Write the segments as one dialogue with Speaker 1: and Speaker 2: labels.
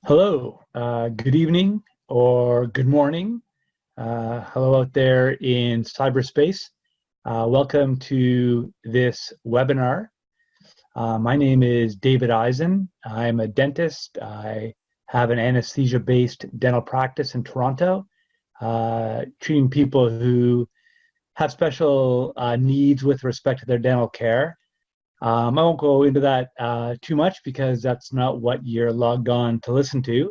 Speaker 1: Hello, good evening or good morning. Hello out there in cyberspace. Welcome to this webinar. My name is David Eisen. I'm a dentist. I have an anesthesia-based dental practice in Toronto, treating people who have special needs with respect to their dental care. I won't go into that too much because that's not what you're logged on to listen to.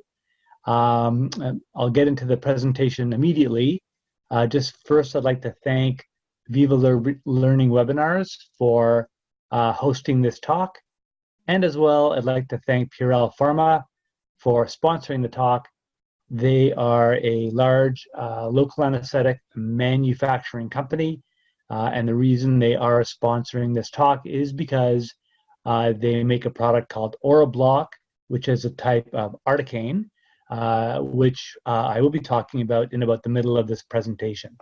Speaker 1: I'll get into the presentation immediately. Just first, I'd like to thank Viva Learning Webinars for hosting this talk. And as well, I'd like to thank Purell Pharma for sponsoring the talk. They are a large local anesthetic manufacturing company. And the reason they are sponsoring this talk is because they make a product called OraBlock, which is a type of articaine, which I will be talking about in about the middle of this presentation.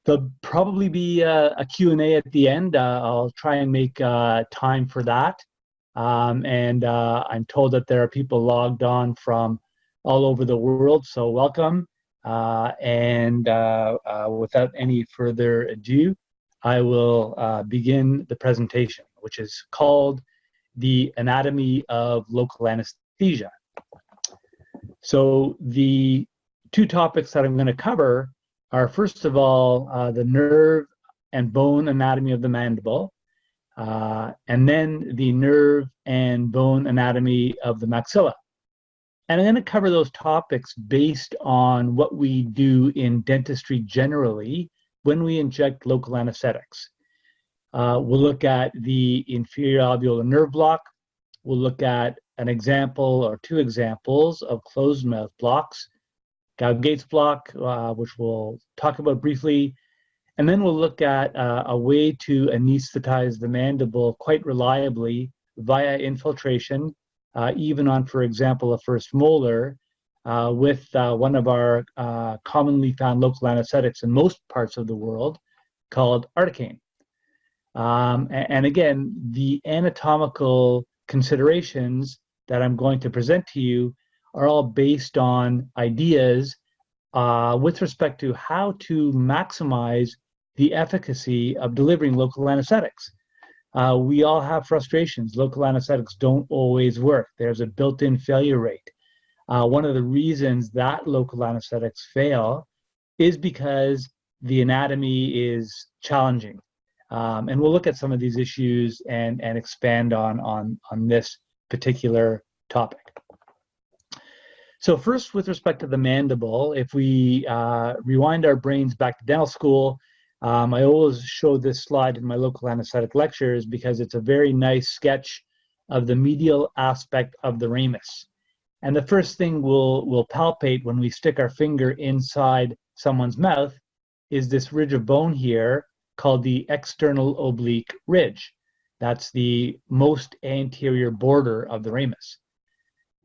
Speaker 1: There'll probably be a Q&A at the end. I'll try and make time for that. And I'm told that there are people logged on from all over the world, so welcome. Without any further ado, I will begin the presentation, which is called The Anatomy of Local Anesthesia. So the two topics that I'm going to cover are, first of all, the nerve and bone anatomy of the mandible, and then the nerve and bone anatomy of the maxilla. And I'm going to cover those topics based on what we do in dentistry generally when we inject local anesthetics. We'll look at the inferior alveolar nerve block. We'll look at an example or two examples of closed mouth blocks, Gauge block, which we'll talk about briefly. And then we'll look at a way to anesthetize the mandible quite reliably via infiltration, even on, for example, a first molar, with one of our commonly found local anesthetics in most parts of the world called articaine. And again, the anatomical considerations that I'm going to present to you are all based on ideas with respect to how to maximize the efficacy of delivering local anesthetics. We all have frustrations. Local anesthetics don't always work. There's a built-in failure rate. One of the reasons that local anesthetics fail is because the anatomy is challenging. And we'll look at some of these issues and expand on this particular topic. So first, with respect to the mandible, if we rewind our brains back to dental school, I always show this slide in my local anesthetic lectures because it's a very nice sketch of the medial aspect of the ramus. And the first thing we'll palpate when we stick our finger inside someone's mouth is this ridge of bone here called the external oblique ridge. That's the most anterior border of the ramus.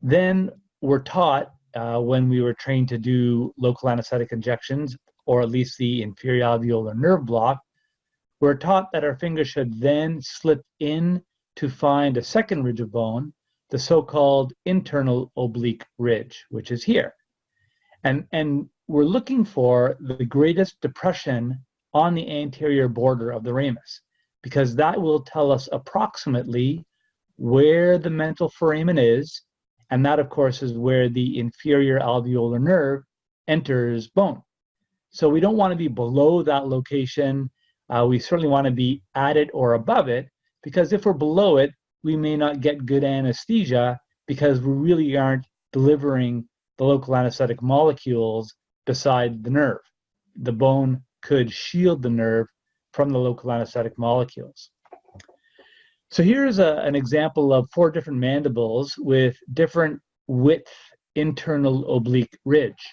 Speaker 1: Then we're taught when we were trained to do local anesthetic injections, or at least the inferior alveolar nerve block, we're taught that our finger should then slip in to find a second ridge of bone, the so-called internal oblique ridge, which is here. And we're looking for the greatest depression on the anterior border of the ramus, because that will tell us approximately where the mental foramen is, and that, of course, is where the inferior alveolar nerve enters bone. So we don't want to be below that location. We certainly want to be at it or above it, because if we're below it, we may not get good anesthesia because we really aren't delivering the local anesthetic molecules beside the nerve. The bone could shield the nerve from the local anesthetic molecules. So here's an example of 4 different mandibles with different width internal oblique ridge.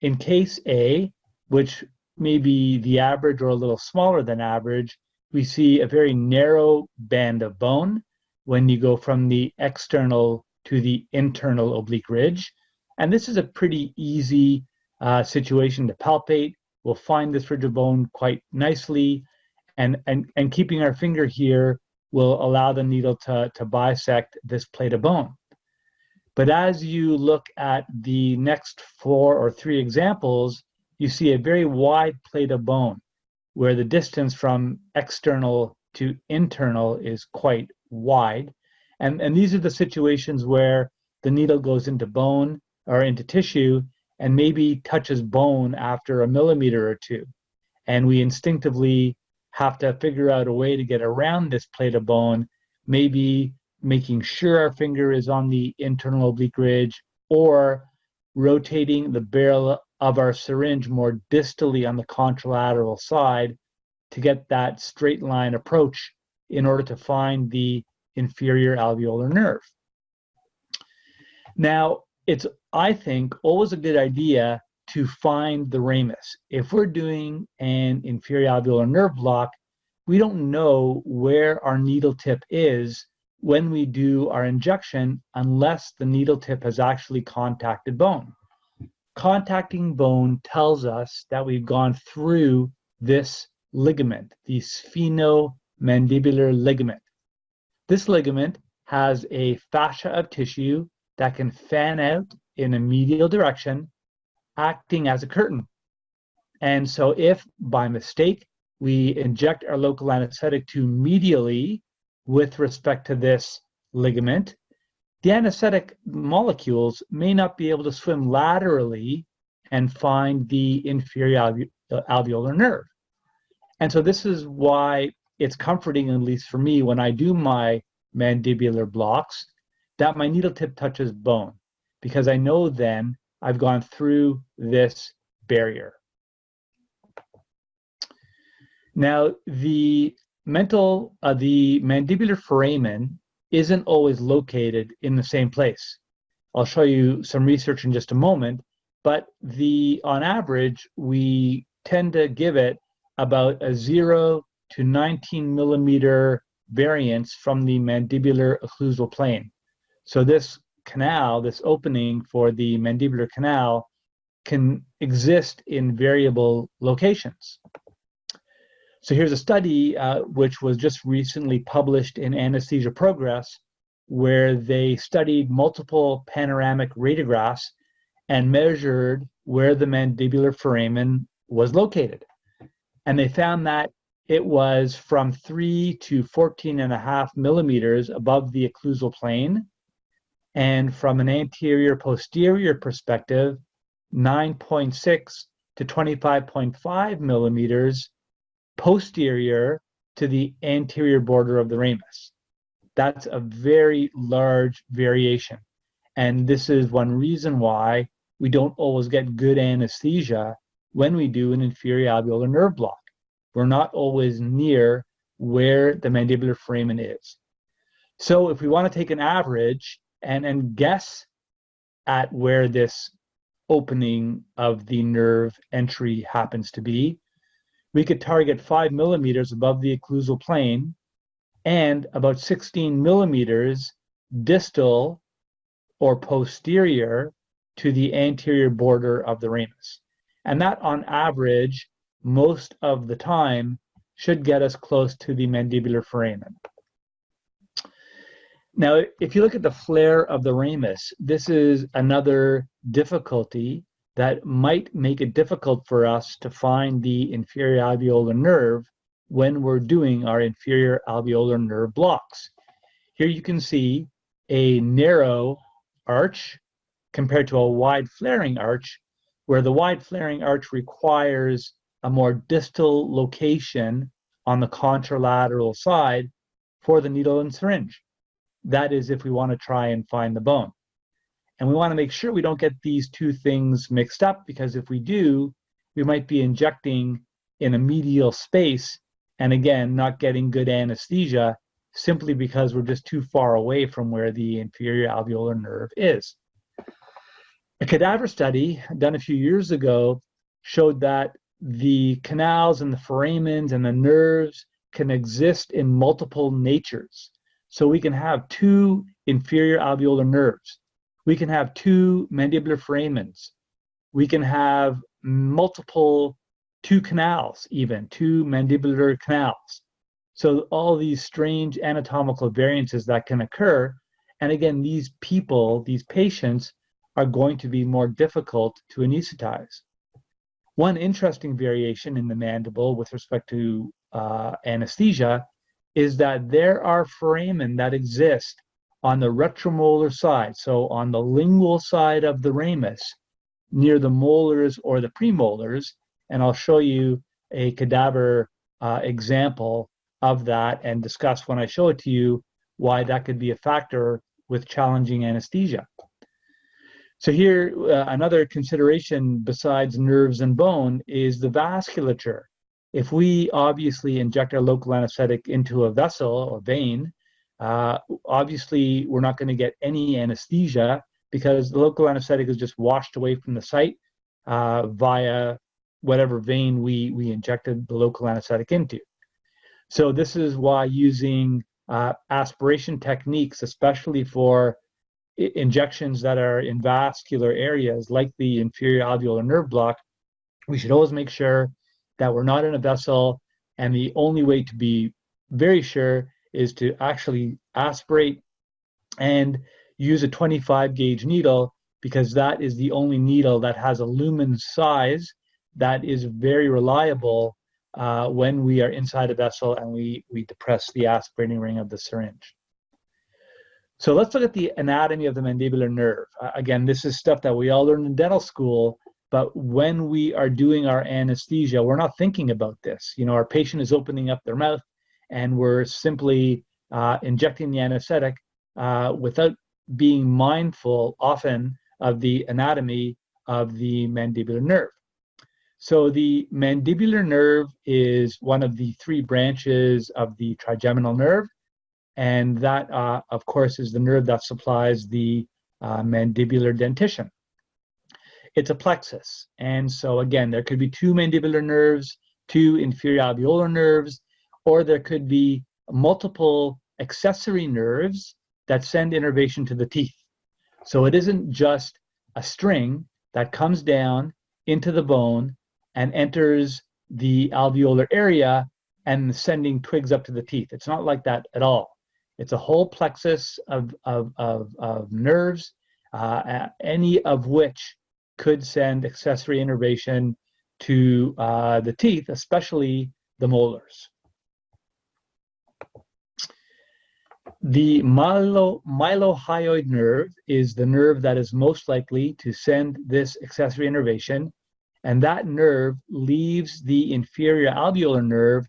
Speaker 1: In case A, which may be the average or a little smaller than average, we see a very narrow band of bone when you go from the external to the internal oblique ridge. And this is a pretty easy situation to palpate. We'll find this ridge of bone quite nicely, and keeping our finger here will allow the needle to bisect this plate of bone. But as you look at the next 4 or 3 examples, you see a very wide plate of bone where the distance from external to internal is quite wide. And these are the situations where the needle goes into bone or into tissue and maybe touches bone after a millimeter or two. And we instinctively have to figure out a way to get around this plate of bone, maybe making sure our finger is on the internal oblique ridge, or rotating the barrel of our syringe more distally on the contralateral side to get that straight line approach in order to find the inferior alveolar nerve. Now, it's, I think, always a good idea to find the ramus. If we're doing an inferior alveolar nerve block, we don't know where our needle tip is when we do our injection unless the needle tip has actually contacted bone. Contacting bone tells us that we've gone through this ligament, the sphenomandibular ligament. This ligament has a fascia of tissue that can fan out in a medial direction, acting as a curtain. And so if by mistake we inject our local anesthetic too medially with respect to this ligament, the anesthetic molecules may not be able to swim laterally and find the inferior alveolar nerve. And so this is why it's comforting, at least for me, when I do my mandibular blocks, that my needle tip touches bone, because I know then I've gone through this barrier. Now, the mandibular foramen isn't always located in the same place. I'll show you some research in just a moment, but on average, we tend to give it about a 0 to 19 millimeter variance from the mandibular occlusal plane. So this canal, this opening for the mandibular canal, can exist in variable locations. So here's a study which was just recently published in Anesthesia Progress, where they studied multiple panoramic radiographs and measured where the mandibular foramen was located. And they found that it was from 3 to 14.5 millimeters above the occlusal plane, and from an anterior-posterior perspective, 9.6 to 25.5 millimeters posterior to the anterior border of the ramus. That's a very large variation. And this is one reason why we don't always get good anesthesia when we do an inferior alveolar nerve block. We're not always near where the mandibular foramen is. So if we want to take an average and guess at where this opening of the nerve entry happens to be, we could target 5 millimeters above the occlusal plane and about 16 millimeters distal or posterior to the anterior border of the ramus. And that, on average, most of the time, should get us close to the mandibular foramen. Now, if you look at the flare of the ramus, this is another difficulty that might make it difficult for us to find the inferior alveolar nerve when we're doing our inferior alveolar nerve blocks. Here you can see a narrow arch compared to a wide flaring arch, where the wide flaring arch requires a more distal location on the contralateral side for the needle and syringe. That is if we want to try and find the bone. And we want to make sure we don't get these two things mixed up, because if we do, we might be injecting in a medial space and again, not getting good anesthesia simply because we're just too far away from where the inferior alveolar nerve is. A cadaver study done a few years ago showed that the canals and the foramens and the nerves can exist in multiple natures. So we can have 2 inferior alveolar nerves. We can have 2 mandibular foramens. We can have multiple 2 canals, even 2 mandibular canals. So all these strange anatomical variances that can occur, And again, these people, these patients, are going to be more difficult to anesthetize. One interesting variation in the mandible with respect to anesthesia is that there are foramen that exist on the retromolar side, so on the lingual side of the ramus, near the molars or the premolars, and I'll show you a cadaver example of that and discuss when I show it to you why that could be a factor with challenging anesthesia. So here, another consideration besides nerves and bone is the vasculature. If we obviously inject our local anesthetic into a vessel or vein, obviously we're not going to get any anesthesia because the local anesthetic is just washed away from the site via whatever vein we injected the local anesthetic into. So this is why using aspiration techniques, especially for injections that are in vascular areas like the inferior alveolar nerve block, we should always make sure that we're not in a vessel, and the only way to be very sure is to actually aspirate and use a 25 gauge needle, because that is the only needle that has a lumen size that is very reliable when we are inside a vessel and we depress the aspirating ring of the syringe. So let's look at the anatomy of the mandibular nerve. Again, this is stuff that we all learned in dental school, but when we are doing our anesthesia, we're not thinking about this. You know, our patient is opening up their mouth and we're simply injecting the anesthetic without being mindful often of the anatomy of the mandibular nerve. So the mandibular nerve is one of the three branches of the trigeminal nerve. And that, of course, is the nerve that supplies the mandibular dentition. It's a plexus. And so, again, there could be two mandibular nerves, two inferior alveolar nerves, or there could be multiple accessory nerves that send innervation to the teeth. So it isn't just a string that comes down into the bone and enters the alveolar area and sending twigs up to the teeth. It's not like that at all. It's a whole plexus of nerves, any of which could send accessory innervation to the teeth, especially the molars. The mylohyoid nerve is the nerve that is most likely to send this accessory innervation, and that nerve leaves the inferior alveolar nerve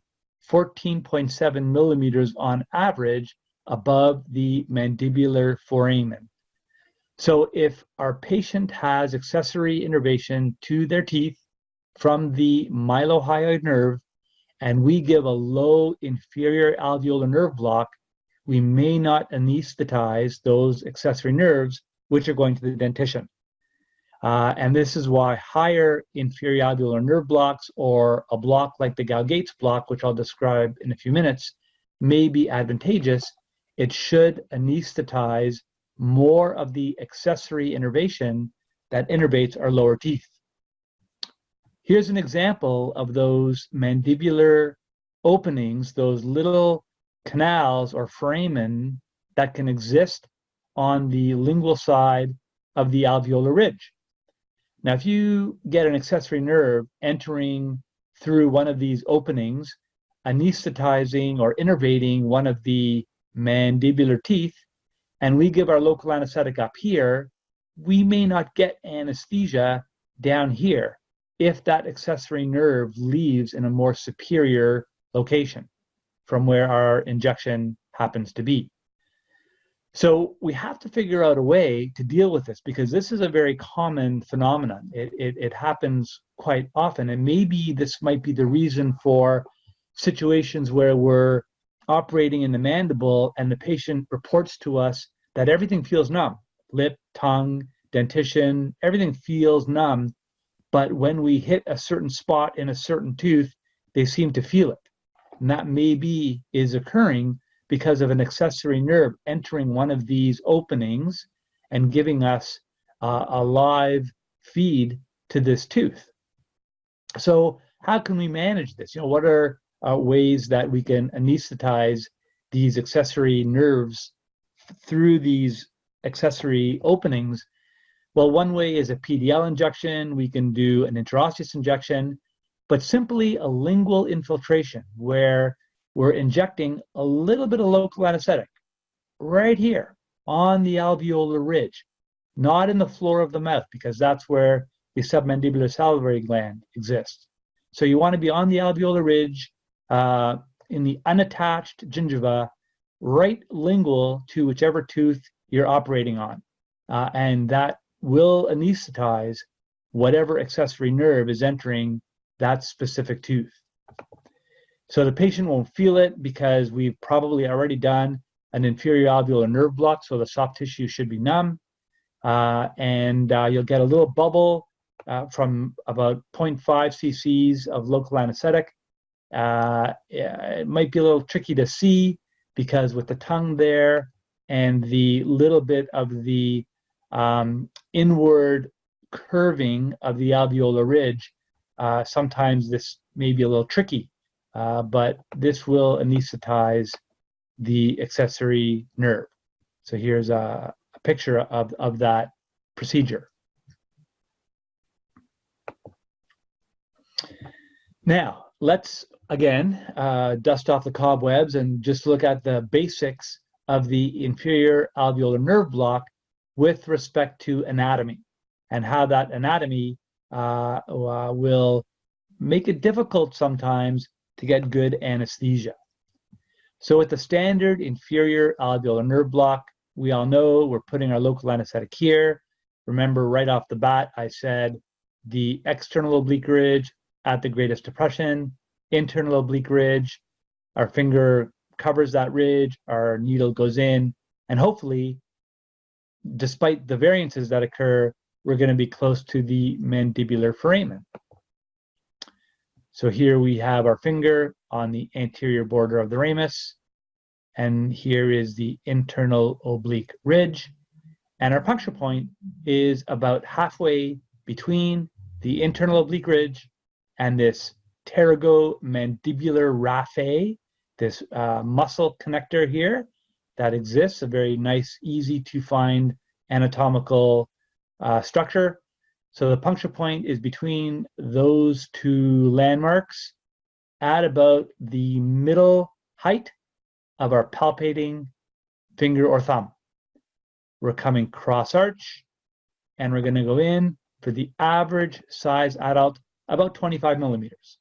Speaker 1: 14.7 millimeters on average above the mandibular foramen. So if our patient has accessory innervation to their teeth from the mylohyoid nerve and we give a low inferior alveolar nerve block, we may not anesthetize those accessory nerves which are going to the dentition. And this is why higher inferior alveolar nerve blocks, or a block like the Gauguet's block, which I'll describe in a few minutes, may be advantageous. It should anesthetize more of the accessory innervation that innervates our lower teeth. Here's an example of those mandibular openings, those little canals or foramen that can exist on the lingual side of the alveolar ridge. Now, if you get an accessory nerve entering through one of these openings, anesthetizing or innervating one of the mandibular teeth, and we give our local anesthetic up here, we may not get anesthesia down here if that accessory nerve leaves in a more superior location from where our injection happens to be. So we have to figure out a way to deal with this, because this is a very common phenomenon. It happens quite often, and maybe this might be the reason for situations where we're operating in the mandible and the patient reports to us that everything feels numb. Lip, tongue, dentition, everything feels numb, but when we hit a certain spot in a certain tooth, they seem to feel it. And that maybe is occurring because of an accessory nerve entering one of these openings and giving us a live feed to this tooth. So how can we manage this? You know, what are ways that we can anesthetize these accessory nerves through these accessory openings? Well, one way is a PDL injection. We can do an interosseous injection, but simply a lingual infiltration where we're injecting a little bit of local anesthetic right here on the alveolar ridge, not in the floor of the mouth, because that's where the submandibular salivary gland exists. So you want to be on the alveolar ridge, in the unattached gingiva, right lingual to whichever tooth you're operating on. And that will anesthetize whatever accessory nerve is entering that specific tooth. So the patient won't feel it because we've probably already done an inferior alveolar nerve block, so the soft tissue should be numb. And you'll get a little bubble from about 0.5 cc's of local anesthetic. It might be a little tricky to see because with the tongue there and the little bit of the inward curving of the alveolar ridge, sometimes this may be a little tricky, but this will anesthetize the accessory nerve. So here's a picture of that procedure. Now, let's again dust off the cobwebs and just look at the basics of the inferior alveolar nerve block with respect to anatomy and how that anatomy will make it difficult sometimes to get good anesthesia. So with the standard inferior alveolar nerve block, we all know we're putting our local anesthetic here. Remember, right off the bat, I said the external oblique ridge at the greatest depression, internal oblique ridge, our finger covers that ridge, our needle goes in, and hopefully, despite the variances that occur, we're going to be close to the mandibular foramen. So here we have our finger on the anterior border of the ramus, and here is the internal oblique ridge. And our puncture point is about halfway between the internal oblique ridge and this pterygomandibular raphe, this muscle connector here that exists, a very nice, easy to find anatomical structure. So the puncture point is between those two landmarks at about the middle height of our palpating finger or thumb. We're coming cross arch, and we're going to go in for the average size adult, about 25 millimeters.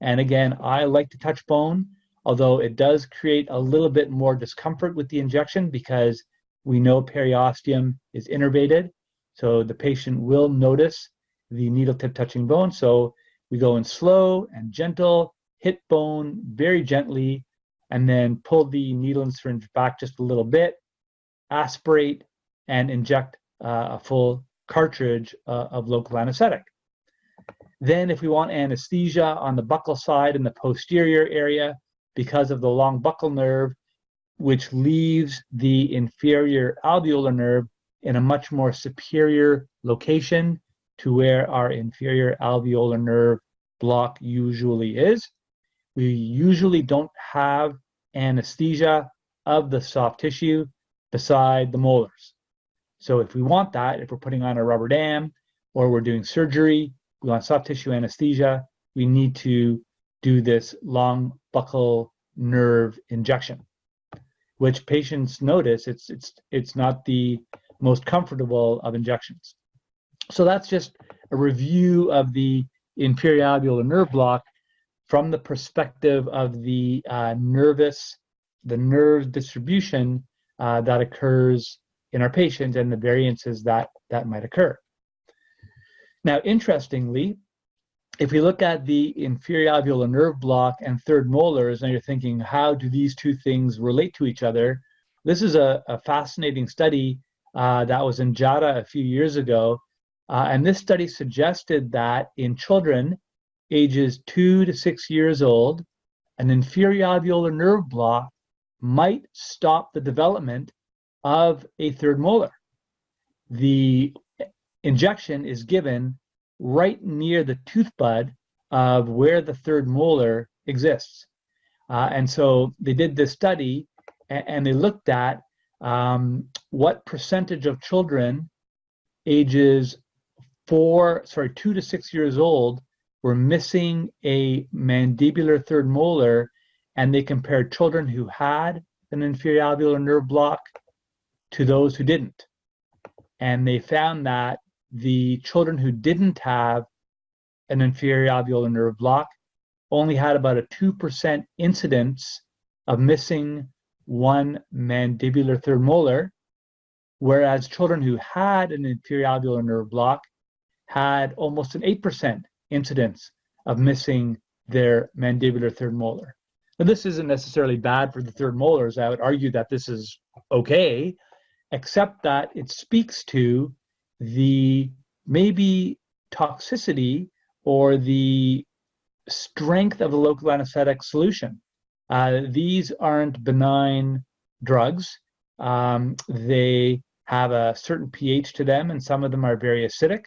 Speaker 1: And again, I like to touch bone, although it does create a little bit more discomfort with the injection because we know periosteum is innervated. So the patient will notice the needle tip touching bone. So we go in slow and gentle, hit bone very gently, and then pull the needle and syringe back just a little bit, aspirate, and inject a full cartridge of local anesthetic. Then if we want anesthesia on the buccal side in the posterior area, because of the long buccal nerve, which leaves the inferior alveolar nerve in a much more superior location to where our inferior alveolar nerve block usually is. We usually don't have anesthesia of the soft tissue beside the molars. So if we want that, if we're putting on a rubber dam or we're doing surgery, we want soft tissue anesthesia, we need to do this long buccal nerve injection, which patients notice it's not the most comfortable of injections. So that's just a review of the inferior alveolar nerve block from the perspective of the nerve distribution that occurs in our patients and the variances that might occur. Now, interestingly, if we look at the inferior alveolar nerve block and third molars, and you're thinking, how do these two things relate to each other? This is a fascinating study that was in JADA a few years ago. And this study suggested that in children ages 2 to 6 years old, an inferior alveolar nerve block might stop the development of a third molar. The injection is given right near the tooth bud of where the third molar exists. And so they did this study and they looked at what percentage of children ages 2 to 6 years old were missing a mandibular third molar, and they compared children who had an inferior alveolar nerve block to those who didn't. And they found that the children who didn't have an inferior alveolar nerve block only had about a 2% incidence of missing one mandibular third molar, whereas children who had an inferior alveolar nerve block had almost an 8% incidence of missing their mandibular third molar. Now, this isn't necessarily bad for the third molars. I would argue that this is okay, except that it speaks to the maybe toxicity or the strength of the local anesthetic solution. These aren't benign drugs. They have a certain pH to them, and some of them are very acidic,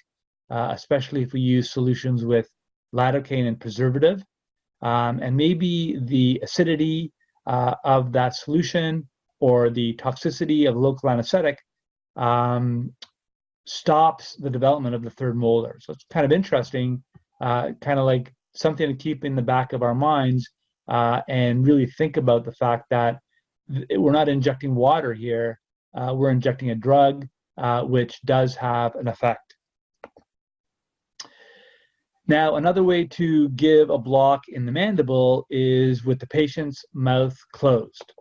Speaker 1: especially if we use solutions with lidocaine and preservative. And maybe the acidity of that solution or the toxicity of local anesthetic stops the development of the third molar. So it's kind of interesting, kind of like something to keep in the back of our minds and really think about the fact that we're not injecting water here, we're injecting a drug which does have an effect. Now, another way to give a block in the mandible is with the patient's mouth closed.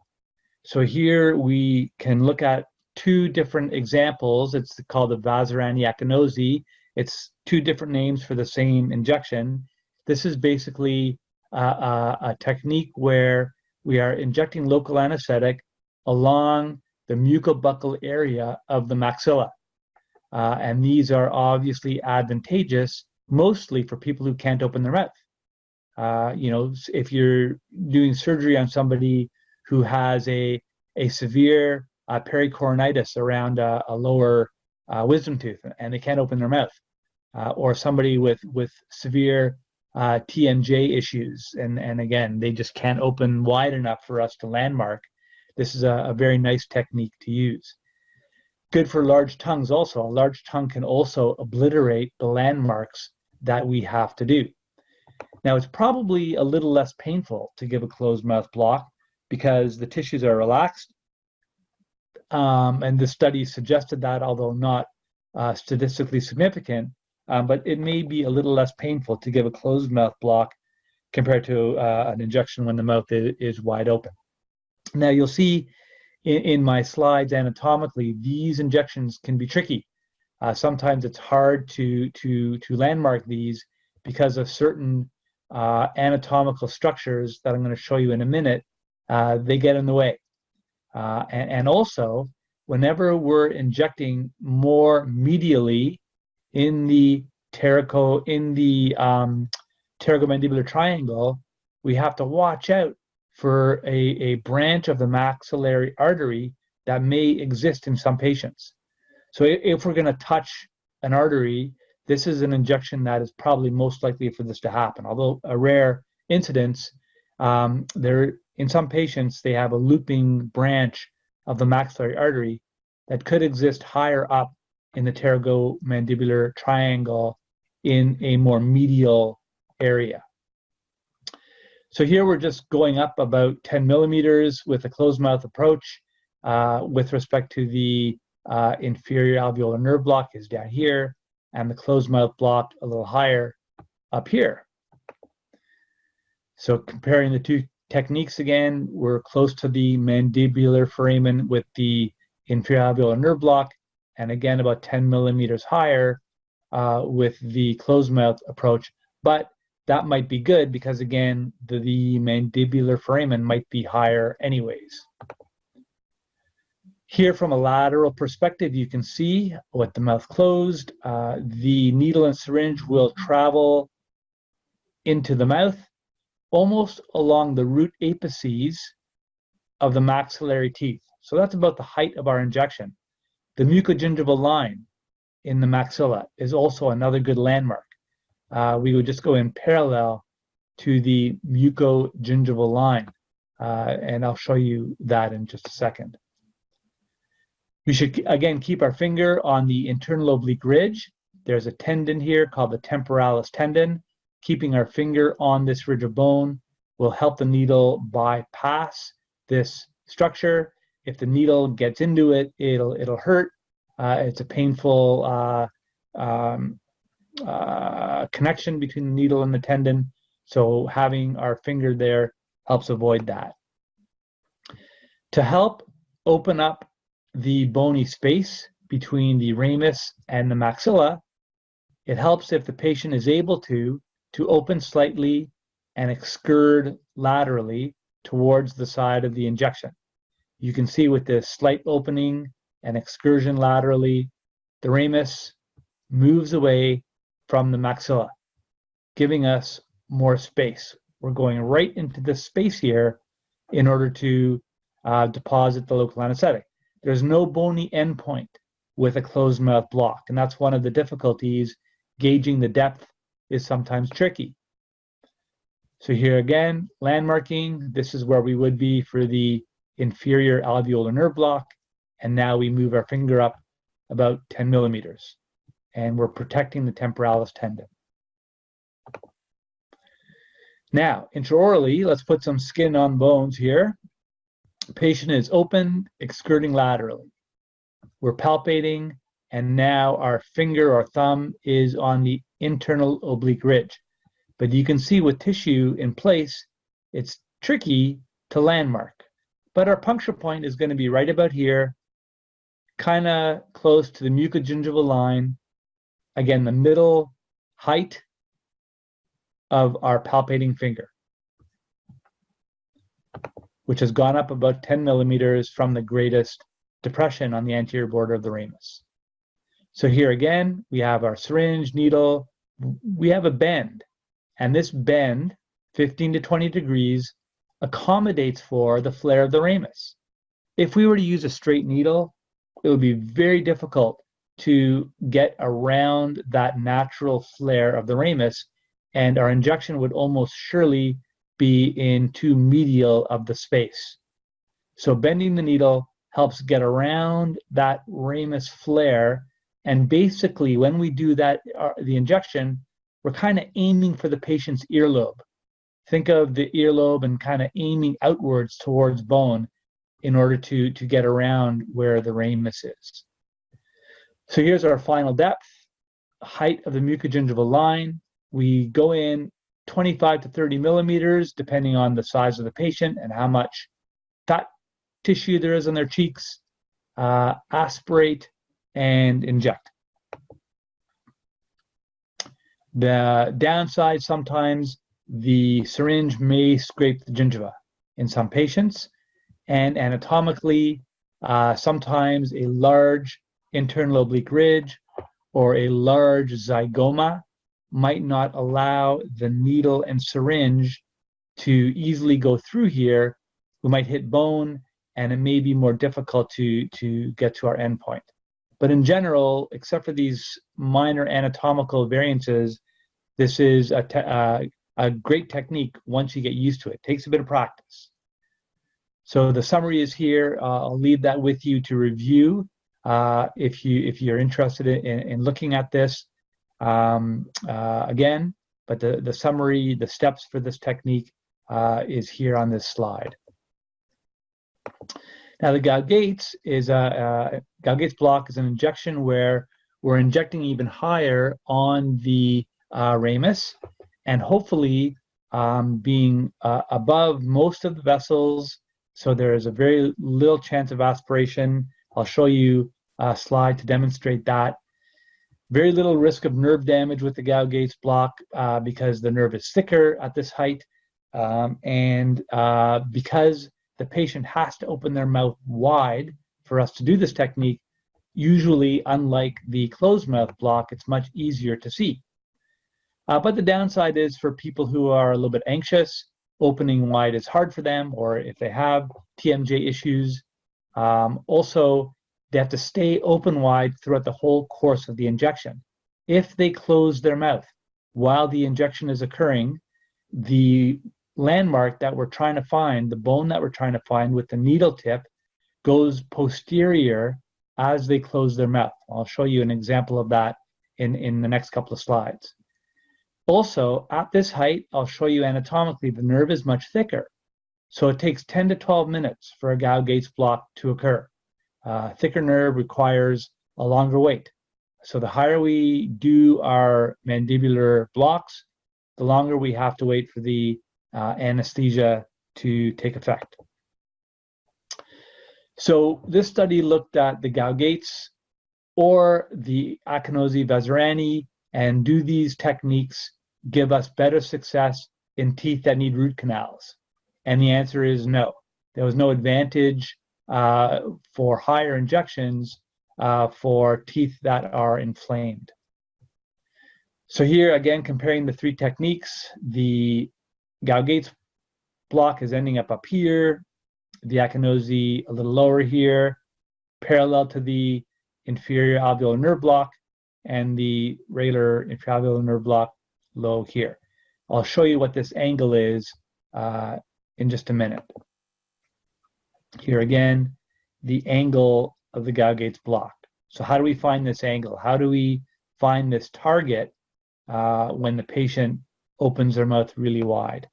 Speaker 1: So here we can look at two different examples. It's called the Vazirani Akinosi. It's two different names for the same injection. This is basically a technique where we are injecting local anesthetic along the mucobuccal area of the maxilla. And these are obviously advantageous mostly for people who can't open their mouth. If you're doing surgery on somebody who has a severe pericoronitis around a lower wisdom tooth and they can't open their mouth, or somebody with severe TMJ issues, and again, they just can't open wide enough for us to landmark, this is a very nice technique to use. Good for large tongues also. A large tongue can also obliterate the landmarks that we have to do. Now, it's probably a little less painful to give a closed mouth block because the tissues are relaxed. And the study suggested that, although not statistically significant, but it may be a little less painful to give a closed mouth block compared to an injection when the mouth is wide open. Now, you'll see in my slides anatomically, these injections can be tricky. Sometimes it's hard to landmark these because of certain anatomical structures that I'm going to show you in a minute. They get in the way. And also, whenever we're injecting more medially in the pterygomandibular triangle, we have to watch out for a branch of the maxillary artery that may exist in some patients. So if we're going to touch an artery, this is an injection that is probably most likely for this to happen. Although a rare incidence, in some patients, they have a looping branch of the maxillary artery that could exist higher up in the pterygomandibular triangle in a more medial area. So here we're just going up about 10 millimeters with a closed mouth approach with respect to the inferior alveolar nerve block is down here, and the closed mouth block a little higher up here. So comparing the two techniques again, we're close to the mandibular foramen with the inferior alveolar nerve block, and again about 10 millimeters higher with the closed mouth approach. But that might be good because again, the mandibular foramen might be higher anyways. Here from a lateral perspective, you can see with the mouth closed, the needle and syringe will travel into the mouth almost along the root apices of the maxillary teeth. So that's about the height of our injection. The mucogingival line in the maxilla is also another good landmark. We would just go in parallel to the mucogingival line, and I'll show you that in just a second. We should, again, keep our finger on the internal oblique ridge. There's a tendon here called the temporalis tendon. Keeping our finger on this ridge of bone will help the needle bypass this structure. If the needle gets into it, it'll hurt. It's a painful connection between the needle and the tendon. So having our finger there helps avoid that. To help open up the bony space between the ramus and the maxilla, it helps if the patient is able to open slightly and excurd laterally towards the side of the injection. You can see with this slight opening and excursion laterally, the ramus moves away from the maxilla, giving us more space. We're going right into this space here in order to deposit the local anesthetic. There's no bony endpoint with a closed mouth block, and that's one of the difficulties. Gauging the depth is sometimes tricky. So here again, landmarking, this is where we would be for the inferior alveolar nerve block, and now we move our finger up about 10 millimeters, and we're protecting the temporalis tendon. Now, intraorally, let's put some skin on bones here. The patient is open, excurting laterally. We're palpating, and now our finger or thumb is on the internal oblique ridge. But you can see with tissue in place, it's tricky to landmark. But our puncture point is going to be right about here, kind of close to the mucogingival line. Again, the middle height of our palpating finger, which has gone up about 10 millimeters from the greatest depression on the anterior border of the ramus. So here again, we have our syringe, needle, we have a bend, and this bend, 15 to 20 degrees, accommodates for the flare of the ramus. If we were to use a straight needle, it would be very difficult to get around that natural flare of the ramus, and our injection would almost surely be in too medial of the space. So bending the needle helps get around that ramus flare, and basically when we do that, the injection, we're kind of aiming for the patient's earlobe. Think of the earlobe and kind of aiming outwards towards bone in order to get around where the ramus is. So here's our final depth, height of the mucogingival line. We go in 25 to 30 millimeters, depending on the size of the patient and how much fat tissue there is on their cheeks. Aspirate and inject. The downside, sometimes the syringe may scrape the gingiva in some patients, and anatomically, sometimes a large internal oblique ridge or a large zygoma might not allow the needle and syringe to easily go through here. We might hit bone, and it may be more difficult to get to our endpoint. But in general, except for these minor anatomical variances, this is a great technique once you get used to it. It takes a bit of practice. So the summary is here. I'll leave that with you to review if you're interested in looking at this again. But the summary, the steps for this technique is here on this slide. Now the Gaugates Gaugates block is an injection where we're injecting even higher on the ramus, and hopefully being above most of the vessels, so there is a very little chance of aspiration. I'll show you a slide to demonstrate that. Very little risk of nerve damage with the Gaugates block because the nerve is thicker at this height, and because the patient has to open their mouth wide for us to do this technique. Usually, unlike the closed mouth block, it's much easier to see. But the downside is for people who are a little bit anxious, opening wide is hard for them, or if they have TMJ issues. Also, they have to stay open wide throughout the whole course of the injection. If they close their mouth while the injection is occurring, the landmark that we're trying to find, the bone that we're trying to find with the needle tip, goes posterior as they close their mouth. I'll show you an example of that in the next couple of slides. Also, at this height, I'll show you anatomically the nerve is much thicker. So it takes 10 to 12 minutes for a Gauguet's block to occur. Thicker nerve requires a longer wait. So the higher we do our mandibular blocks, the longer we have to wait for the anesthesia to take effect. So this study looked at the Gauguet's or the Akinosi-Vazirani, and do these techniques give us better success in teeth that need root canals? And the answer is no. There was no advantage for higher injections for teeth that are inflamed. So here again, comparing the three techniques, the Gauguet's block is ending up here, the Akinosi a little lower here, parallel to the inferior alveolar nerve block, and the regular inferior alveolar nerve block low here. I'll show you what this angle is in just a minute. Here again, the angle of the Gauguet's block. So how do we find this angle? How do we find this target when the patient opens their mouth really wide?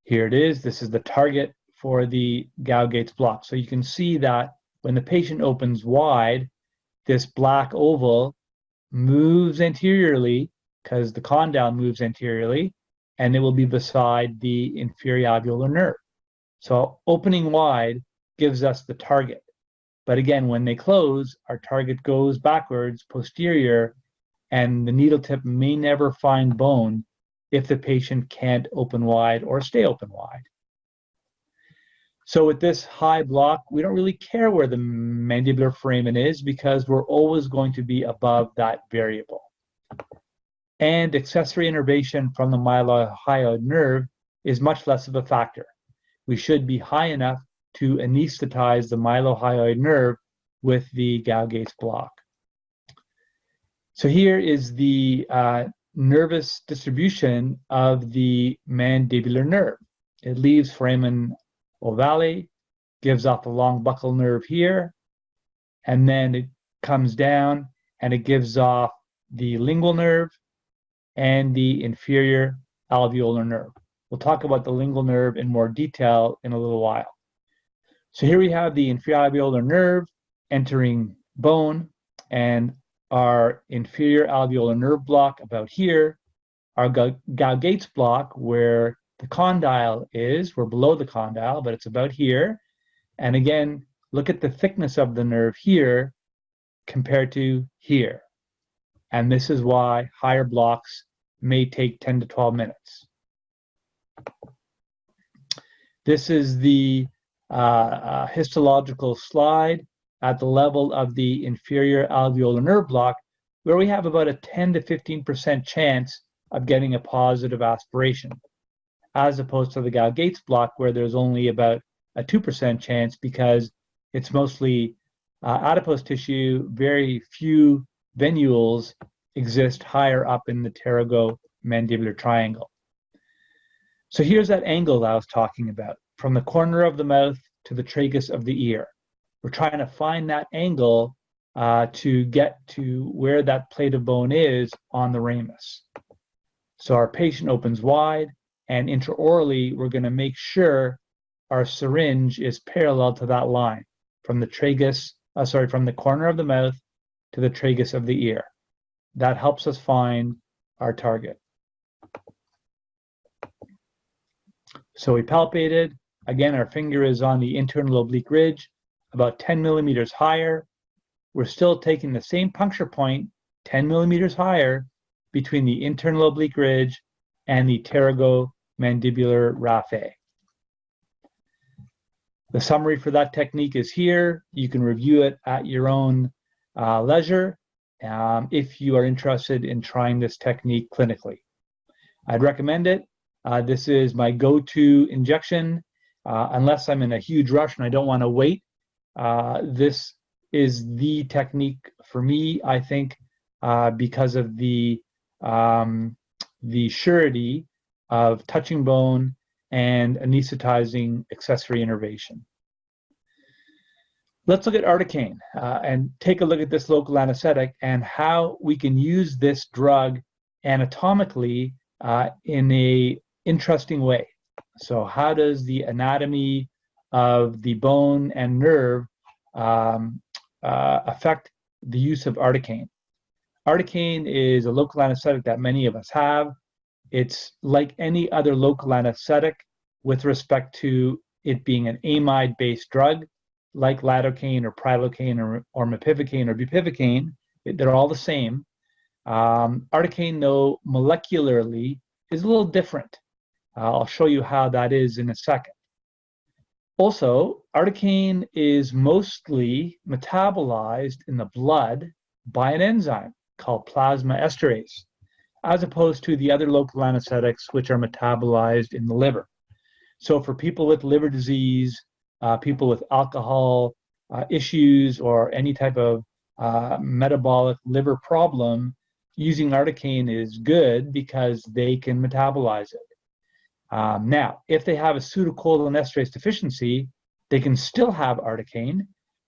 Speaker 1: Here it is. This is the target for the Gauguet's block. So you can see that when the patient opens wide, this black oval moves anteriorly because the condyle moves anteriorly, and it will be beside the inferior alveolar nerve. So opening wide gives us the target. But again, when they close, our target goes backwards, posterior, and the needle tip may never find bone if the patient can't open wide or stay open wide. So with this high block, we don't really care where the mandibular foramen is because we're always going to be above that variable. And accessory innervation from the mylohyoid nerve is much less of a factor. We should be high enough to anesthetize the mylohyoid nerve with the Gauguet's block. So here is the nervous distribution of the mandibular nerve. It leaves foramen ovale, gives off the long buccal nerve here, and then it comes down and it gives off the lingual nerve and the inferior alveolar nerve. We'll talk about the lingual nerve in more detail in a little while. So here we have the inferior alveolar nerve entering bone, and our inferior alveolar nerve block about here, our Gauguet's block where the condyle is, we're below the condyle, but it's about here. And again, look at the thickness of the nerve here compared to here. And this is why higher blocks may take 10 to 12 minutes. This is the histological slide at the level of the inferior alveolar nerve block, where we have about a 10 to 15% chance of getting a positive aspiration, as opposed to the Gauguet's block, where there's only about a 2% chance because it's mostly adipose tissue. Very few venules exist higher up in the pterygomandibular triangle. So here's that angle that I was talking about, from the corner of the mouth to the tragus of the ear. We're trying to find that angle to get to where that plate of bone is on the ramus. So our patient opens wide, and intraorally, we're going to make sure our syringe is parallel to that line from the tragus, from the corner of the mouth to the tragus of the ear. That helps us find our target. So we palpated. Again, our finger is on the internal oblique ridge, about 10 millimeters higher. We're still taking the same puncture point, 10 millimeters higher, between the internal oblique ridge and the pterygomandibular raphe. The summary for that technique is here. You can review it at your own leisure if you are interested in trying this technique clinically. I'd recommend it. This is my go-to injection. Unless I'm in a huge rush and I don't want to wait, this is the technique for me, I think, because of the surety of touching bone and anesthetizing accessory innervation. Let's look at articaine and take a look at this local anesthetic and how we can use this drug anatomically in a interesting way. So how does the anatomy of the bone and nerve affect the use of articaine? Articaine is a local anesthetic that many of us have. It's like any other local anesthetic with respect to it being an amide-based drug, like lidocaine or prilocaine or mepivacaine or bupivacaine. They're all the same. Articaine, though, molecularly is a little different. I'll show you how that is in a second. Also, articaine is mostly metabolized in the blood by an enzyme called plasma esterase, as opposed to the other local anesthetics, which are metabolized in the liver. So for people with liver disease, people with alcohol issues, or any type of metabolic liver problem, using articaine is good because they can metabolize it. Now, if they have a pseudocholinesterase deficiency, they can still have articaine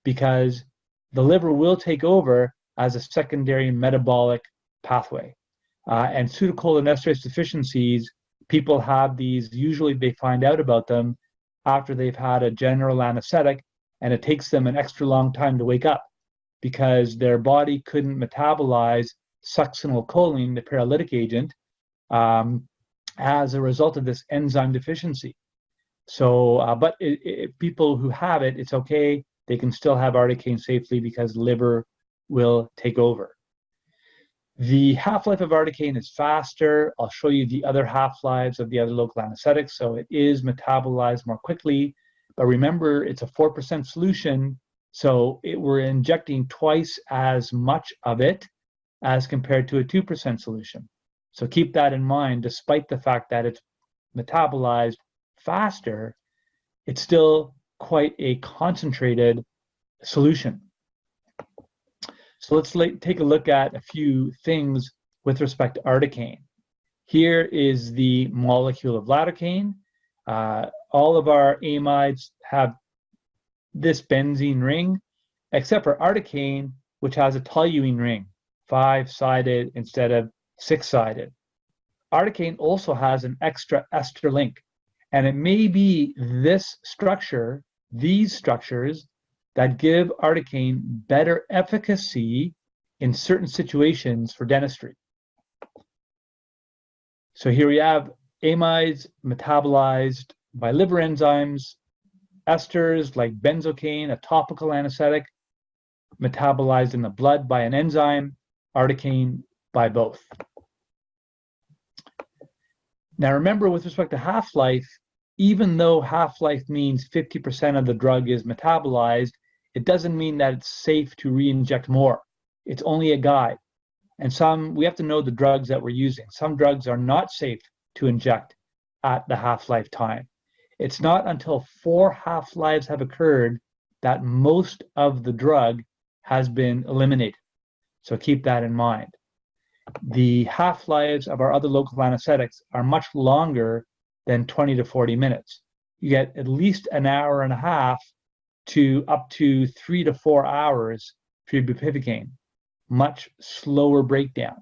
Speaker 1: because the liver will take over as a secondary metabolic pathway. And pseudocholinesterase deficiencies, people have these, usually they find out about them after they've had a general anesthetic, and it takes them an extra long time to wake up because their body couldn't metabolize succinylcholine, the paralytic agent, as a result of this enzyme deficiency. So, but people who have it, it's okay. They can still have articaine safely because liver will take over. The half-life of articaine is faster. I'll show you the other half-lives of the other local anesthetics. So it is metabolized more quickly. But remember, it's a 4% solution. So we're injecting twice as much of it as compared to a 2% solution. So keep that in mind. Despite the fact that it's metabolized faster, it's still quite a concentrated solution. So let's take a look at a few things with respect to articaine. Here is the molecule of lidocaine. All of our amides have this benzene ring, except for articaine, which has a toluene ring, 5-sided instead of 6-sided. Articaine also has an extra ester link, and it may be this structure, these structures, that give articaine better efficacy in certain situations for dentistry. So here we have amides metabolized by liver enzymes, esters like benzocaine, a topical anesthetic, metabolized in the blood by an enzyme, articaine by both. Now remember, with respect to half-life, even though half-life means 50% of the drug is metabolized, it doesn't mean that it's safe to re-inject more. It's only a guide. And we have to know the drugs that we're using. Some drugs are not safe to inject at the half-life time. It's not until 4 half-lives have occurred that most of the drug has been eliminated. So keep that in mind. The half-lives of our other local anesthetics are much longer than 20 to 40 minutes. You get at least an hour and a half to up to 3 to 4 hours for your bupivacaine. Much slower breakdown.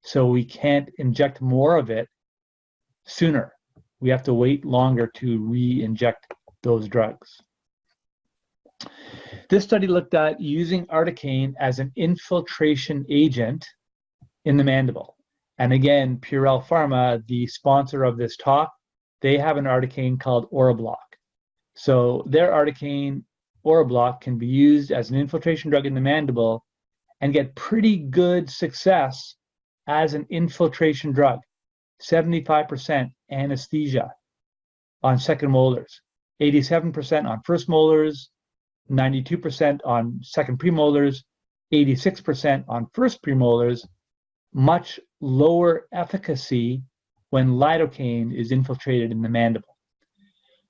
Speaker 1: So we can't inject more of it sooner. We have to wait longer to re-inject those drugs. This study looked at using articaine as an infiltration agent in the mandible. And again, Purell Pharma, the sponsor of this talk, they have an articaine called Orablock. So their articaine Orablock can be used as an infiltration drug in the mandible and get pretty good success as an infiltration drug. 75% anesthesia on second molars, 87% on first molars, 92% on second premolars, 86% on first premolars. Much lower efficacy when lidocaine is infiltrated in the mandible.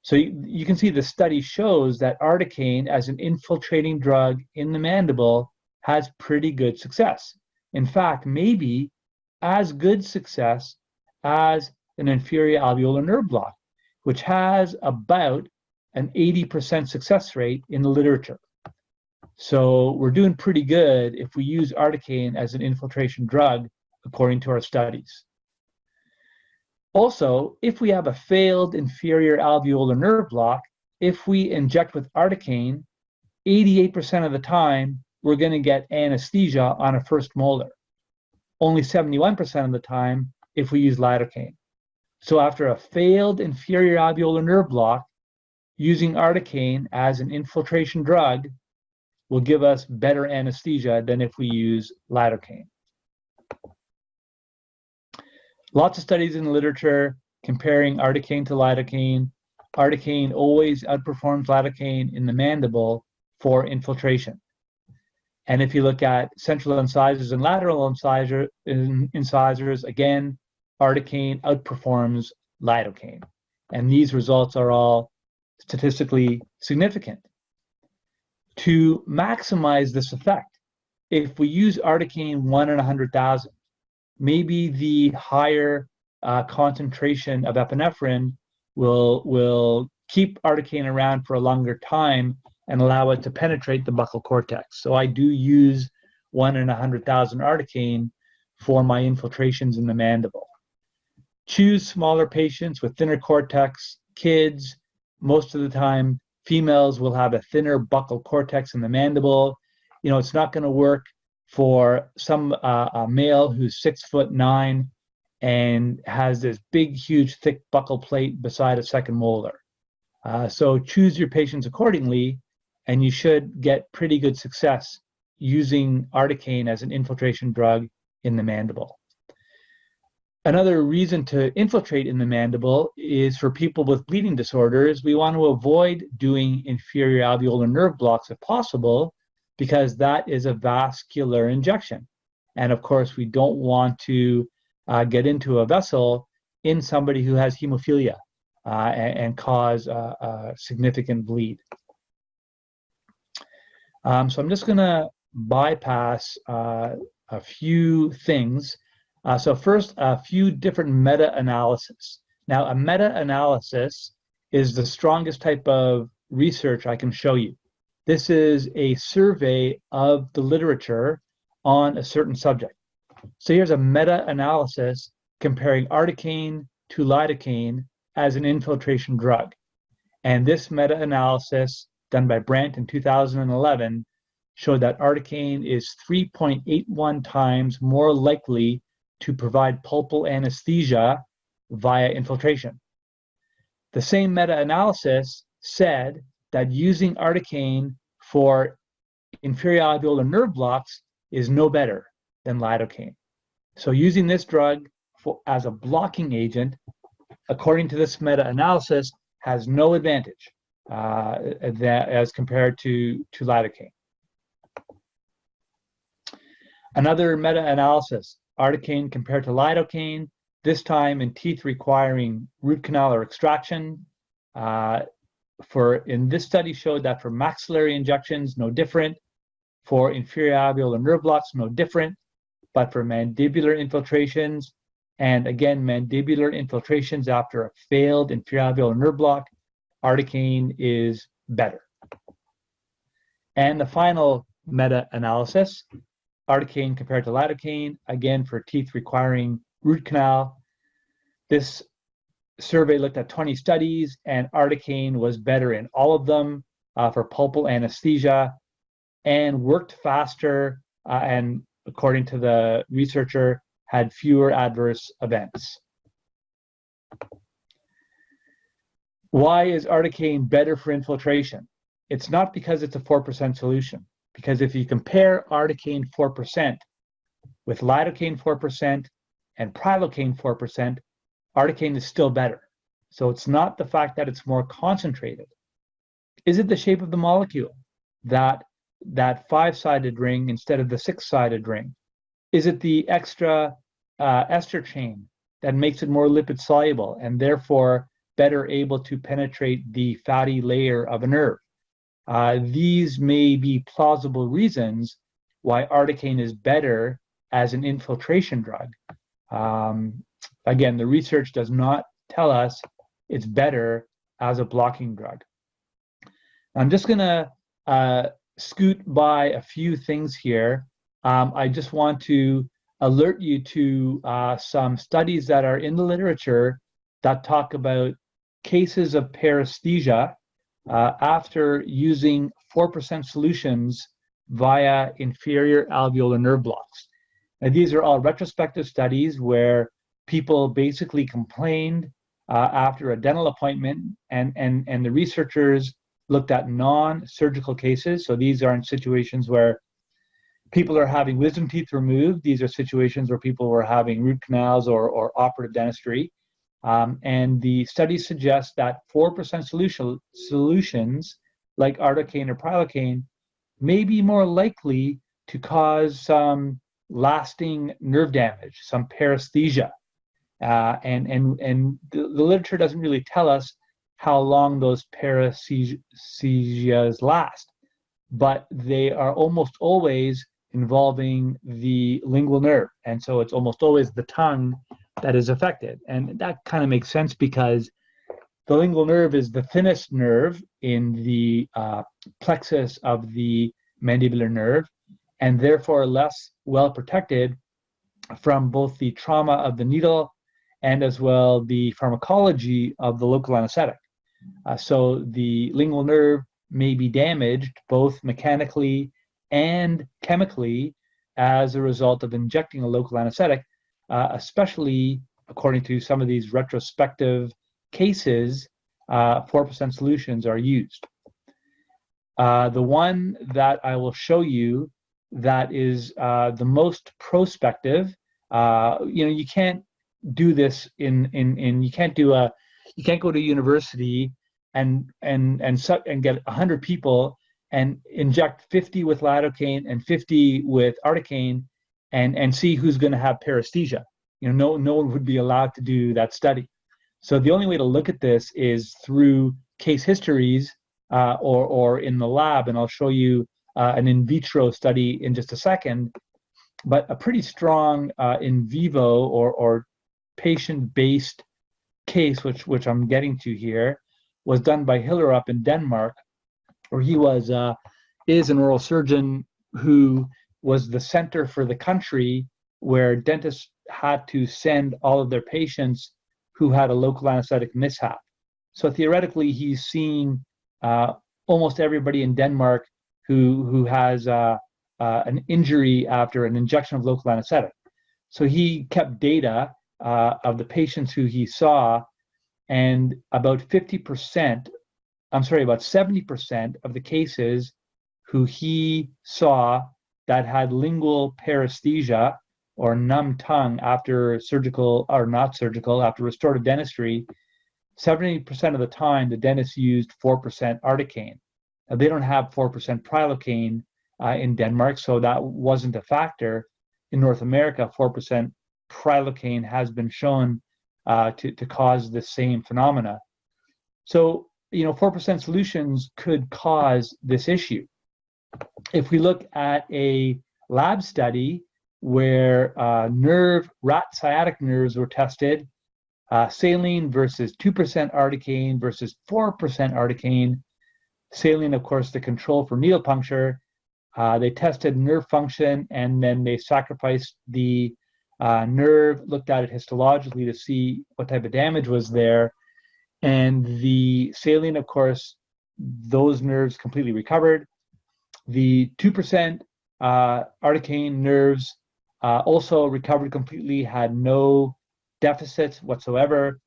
Speaker 1: So you can see the study shows that articaine as an infiltrating drug in the mandible has pretty good success. In fact, maybe as good success as an inferior alveolar nerve block, which has about an 80% success rate in the literature. So we're doing pretty good if we use articaine as an infiltration drug, according to our studies. Also, if we have a failed inferior alveolar nerve block, if we inject with articaine, 88% of the time, we're going to get anesthesia on a first molar. Only 71% of the time if we use lidocaine. So after a failed inferior alveolar nerve block, using articaine as an infiltration drug will give us better anesthesia than if we use lidocaine. Lots of studies in the literature comparing articaine to lidocaine. Articaine always outperforms lidocaine in the mandible for infiltration. And if you look at central incisors and lateral incisors, again, articaine outperforms lidocaine. And these results are all statistically significant. To maximize this effect, if we use articaine 1 in 100,000, maybe the higher concentration of epinephrine will keep articaine around for a longer time and allow it to penetrate the buccal cortex. So I do use 1 in 100,000 articaine for my infiltrations in the mandible. Choose smaller patients with thinner cortex, kids. Most of the time, females will have a thinner buccal cortex in the mandible. You know, it's not going to work for some a male who's 6'9" and has this big, huge, thick buccal plate beside a second molar. So choose your patients accordingly, and you should get pretty good success using articaine as an infiltration drug in the mandible. Another reason to infiltrate in the mandible is for people with bleeding disorders. We want to avoid doing inferior alveolar nerve blocks if possible, because that is a vascular injection. And of course, we don't want to get into a vessel in somebody who has hemophilia and cause a significant bleed. So I'm just going to bypass a few things. So first, a few different meta-analysis. Now, a meta-analysis is the strongest type of research I can show you. This is a survey of the literature on a certain subject. So here's a meta-analysis comparing articaine to lidocaine as an infiltration drug. And this meta-analysis, done by Brandt in 2011, showed that articaine is 3.81 times more likely to provide pulpal anesthesia via infiltration. The same meta-analysis said that using articaine for inferior alveolar nerve blocks is no better than lidocaine. So using this drug as a blocking agent, according to this meta-analysis, has no advantage as compared to lidocaine. Another meta-analysis, articaine compared to lidocaine, this time in teeth requiring root canal or extraction. In this study showed that for maxillary injections, no different. For inferior alveolar nerve blocks, no different. But for mandibular infiltrations, and again, mandibular infiltrations after a failed inferior alveolar nerve block, articaine is better. And the final meta-analysis, articaine compared to lidocaine, again for teeth requiring root canal. This survey looked at 20 studies, and articaine was better in all of them for pulpal anesthesia and worked faster and, according to the researcher, had fewer adverse events. Why is articaine better for infiltration? It's not because it's a 4% solution, because if you compare articaine 4% with lidocaine 4% and prilocaine 4%, articaine is still better. So it's not the fact that it's more concentrated. Is it the shape of the molecule, that 5-sided ring instead of the 6-sided ring? Is it the extra ester chain that makes it more lipid soluble and therefore better able to penetrate the fatty layer of a nerve? These may be plausible reasons why articaine is better as an infiltration drug. Again, the research does not tell us it's better as a blocking drug. I'm just going to scoot by a few things here. I just want to alert you to some studies that are in the literature that talk about cases of paresthesia after using 4% solutions via inferior alveolar nerve blocks. Now, these are all retrospective studies where people basically complained after a dental appointment, and the researchers looked at non-surgical cases. So these aren't situations where people are having wisdom teeth removed. These are situations where people were having root canals or operative dentistry. And the studies suggest that 4% solutions like articaine or prilocaine may be more likely to cause some lasting nerve damage, some paresthesia. And the literature doesn't really tell us how long those paresthesias last, but they are almost always involving the lingual nerve. And so it's almost always the tongue that is affected. And that kind of makes sense because the lingual nerve is the thinnest nerve in the plexus of the mandibular nerve, and therefore less well protected from both the trauma of the needle and as well the pharmacology of the local anesthetic. So the lingual nerve may be damaged both mechanically and chemically as a result of injecting a local anesthetic, especially according to some of these retrospective cases, 4% solutions are used. The one that I will show you that is the most prospective, you can't do this you can't go to university and get 100 people and inject 50 with lidocaine and 50 with articaine and see who's going to have paresthesia. No one would be allowed to do that study. So the only way to look at this is through case histories or in the lab, and I'll show you an in vitro study in just a second. But a pretty strong in vivo or patient-based case, which I'm getting to here, was done by Hillerup in Denmark, where he is an oral surgeon who was the center for the country where dentists had to send all of their patients who had a local anesthetic mishap. So theoretically, he's seeing almost everybody in Denmark who has an injury after an injection of local anesthetic. So he kept data of the patients who he saw, and about 70% of the cases who he saw that had lingual paresthesia or numb tongue after surgical or not surgical, after restorative dentistry, 70% of the time the dentist used 4% articaine. Now, they don't have 4% prilocaine in Denmark, so that wasn't a factor. In North America, 4% prilocaine has been shown to cause the same phenomena. So, 4% solutions could cause this issue. If we look at a lab study where rat sciatic nerves were tested, saline versus 2% articaine versus 4% articaine, saline, of course, the control for needle puncture. They tested nerve function, and then they sacrificed the nerve, looked at it histologically to see what type of damage was there. And the saline, of course, those nerves completely recovered. The 2% articaine nerves also recovered completely, had no deficits whatsoever.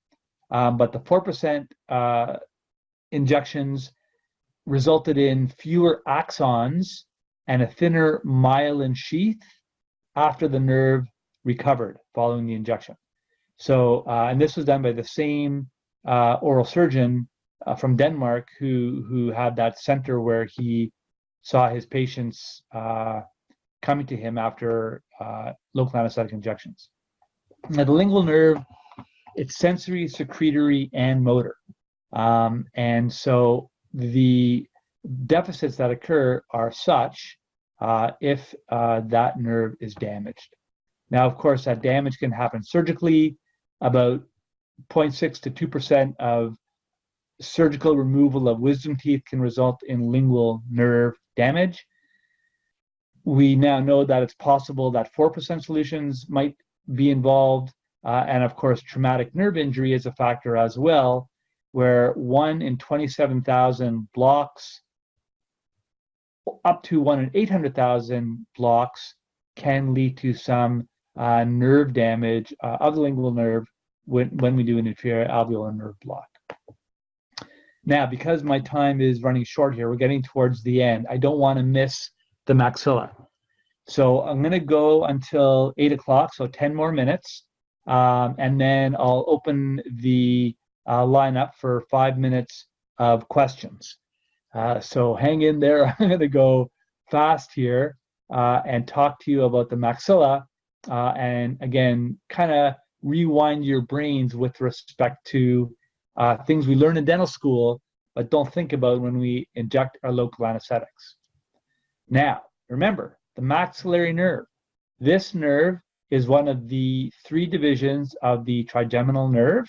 Speaker 1: But the 4% injections resulted in fewer axons and a thinner myelin sheath after the nerve recovered following the injection. So, and this was done by the same oral surgeon from Denmark who had that center where he saw his patients coming to him after local anesthetic injections. Now, the lingual nerve, it's sensory, secretory, and motor. And so the deficits that occur are such if that nerve is damaged. Now, of course, that damage can happen surgically. About 0.6 to 2% of surgical removal of wisdom teeth can result in lingual nerve damage. We now know that it's possible that 4% solutions might be involved. And of course, traumatic nerve injury is a factor as well, where 1 in 27,000 blocks, up to 1 in 800,000 blocks, can lead to some nerve damage of the lingual nerve when we do an inferior alveolar nerve block. Now, because my time is running short here, we're getting towards the end. I don't want to miss the maxilla. So I'm going to go until 8 o'clock, so 10 more minutes. And then I'll open the line up for 5 minutes of questions. So hang in there. I'm going to go fast here and talk to you about the maxilla. And again, kind of rewind your brains with respect to things we learn in dental school, but don't think about when we inject our local anesthetics. Now, remember, the maxillary nerve. This nerve is one of the 3 divisions of the trigeminal nerve,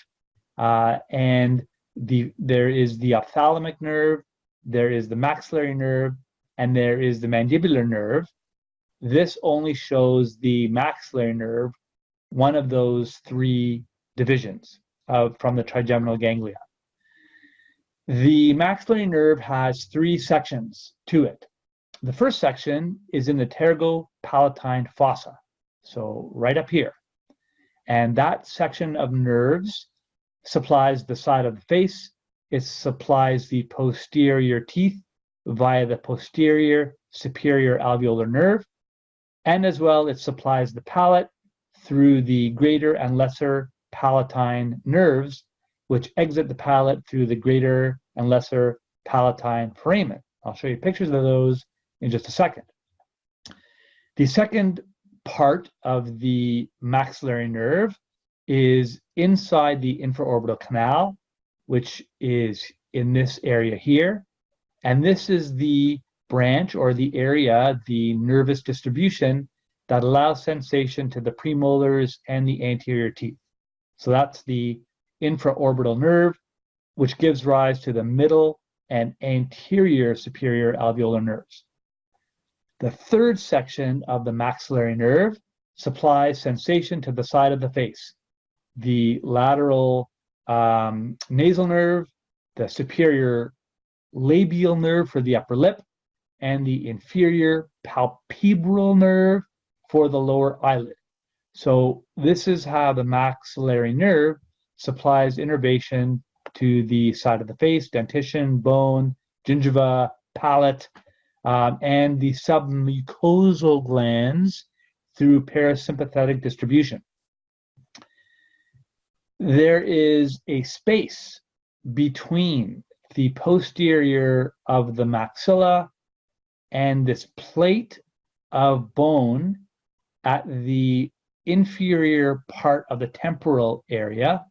Speaker 1: and there is the ophthalmic nerve, there is the maxillary nerve, and there is the mandibular nerve. This only shows the maxillary nerve, one of those 3 divisions from the trigeminal ganglia. The maxillary nerve has 3 sections to it. The first section is in the pterygopalatine fossa, so right up here. And that section of nerves supplies the side of the face. It supplies the posterior teeth via the posterior superior alveolar nerve. And as well, it supplies the palate through the greater and lesser palatine nerves, which exit the palate through the greater and lesser palatine foramen. I'll show you pictures of those in just a second. The second part of the maxillary nerve is inside the infraorbital canal, which is in this area here. And this is the branch or the area, the nervous distribution that allows sensation to the premolars and the anterior teeth. So that's the infraorbital nerve, which gives rise to the middle and anterior superior alveolar nerves. The third section of the maxillary nerve supplies sensation to the side of the face. The lateral nasal nerve, the superior labial nerve for the upper lip, and the inferior palpebral nerve for the lower eyelid. So this is how the maxillary nerve supplies innervation to the side of the face, dentition, bone, gingiva, palate, and the submucosal glands through parasympathetic distribution. There is a space between the posterior of the maxilla and this plate of bone at the inferior part of the temporal area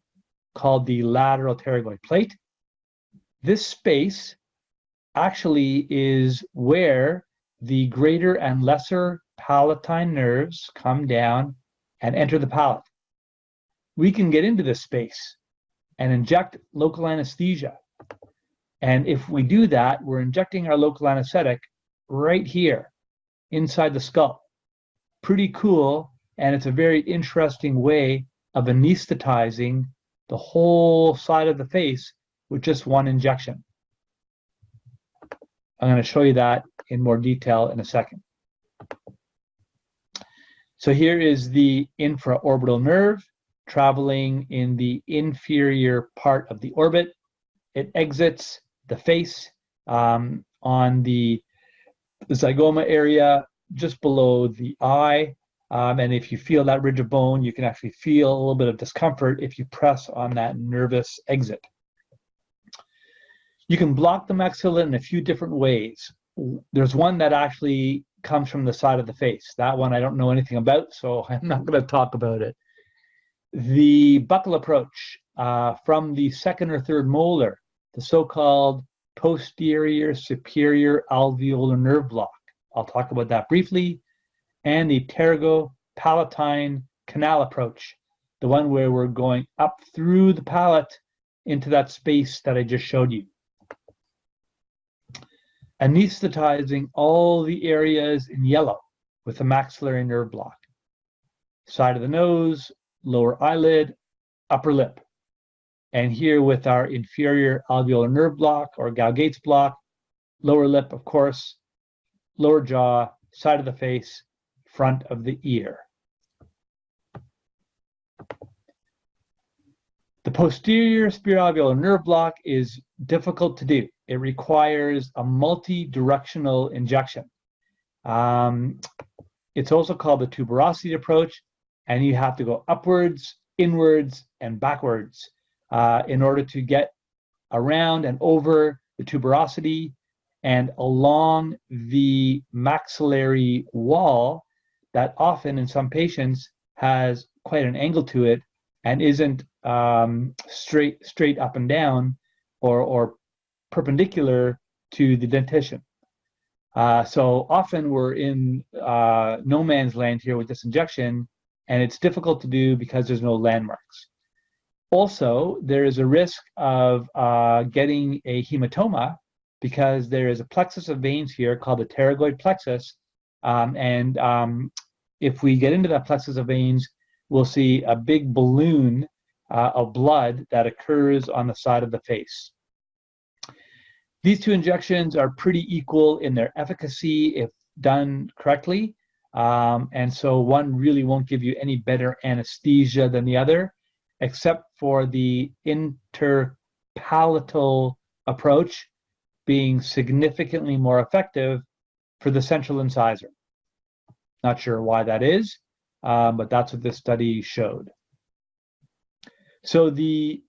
Speaker 1: called the lateral pterygoid plate. This space actually is where the greater and lesser palatine nerves come down and enter the palate. We can get into this space and inject local anesthesia. And if we do that, we're injecting our local anesthetic right here inside the skull. Pretty cool, and it's a very interesting way of anesthetizing the whole side of the face with just one injection. I'm going to show you that in more detail in a second. So here is the infraorbital nerve traveling in the inferior part of the orbit. It exits the face on the zygoma area just below the eye. And if you feel that ridge of bone, you can actually feel a little bit of discomfort if you press on that nervous exit. You can block the maxilla in a few different ways. There's one that actually comes from the side of the face. That one I don't know anything about, so I'm not going to talk about it. The buccal approach from the second or third molar, the so-called posterior superior alveolar nerve block. I'll talk about that briefly. And the pterygopalatine canal approach, the one where we're going up through the palate into that space that I just showed you. anesthetizing all the areas in yellow with a maxillary nerve block. Side of the nose, lower eyelid, upper lip. And here with our inferior alveolar nerve block or Gauguet's block, lower lip, of course, lower jaw, side of the face, front of the ear. The posterior superior nerve block is difficult to do. It requires a multi-directional injection. It's also called the tuberosity approach, and you have to go upwards, inwards, and backwards in order to get around and over the tuberosity and along the maxillary wall that often in some patients has quite an angle to it and isn't straight up and down or perpendicular to the dentition. So often we're in no man's land here with this injection, and it's difficult to do because there's no landmarks. Also, there is a risk of getting a hematoma because there is a plexus of veins here called the pterygoid plexus, if we get into that plexus of veins, we'll see a big balloon of blood that occurs on the side of the face. These two injections are pretty equal in their efficacy if done correctly, and so one really won't give you any better anesthesia than the other, except for the interpalatal approach being significantly more effective for the central incisor. Not sure why that is, but that's what this study showed. So the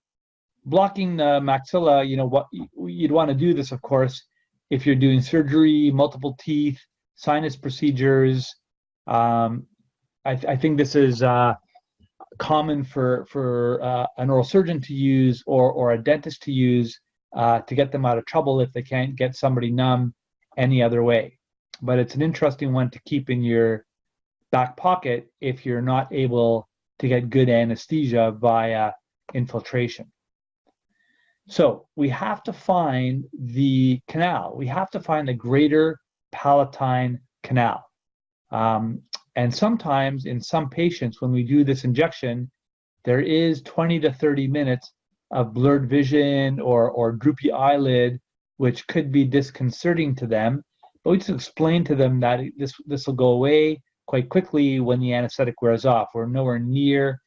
Speaker 1: blocking the maxilla, what you'd want to do this, of course, if you're doing surgery, multiple teeth, sinus procedures. I think this is common for an oral surgeon to use or a dentist to use to get them out of trouble if they can't get somebody numb any other way. But it's an interesting one to keep in your back pocket if you're not able to get good anesthesia via infiltration. So we have to find the canal. We have to find the greater palatine canal. And sometimes in some patients, when we do this injection, there is 20 to 30 minutes of blurred vision or droopy eyelid, which could be disconcerting to them. But we just explain to them that this will go away quite quickly when the anesthetic wears off. We're nowhere near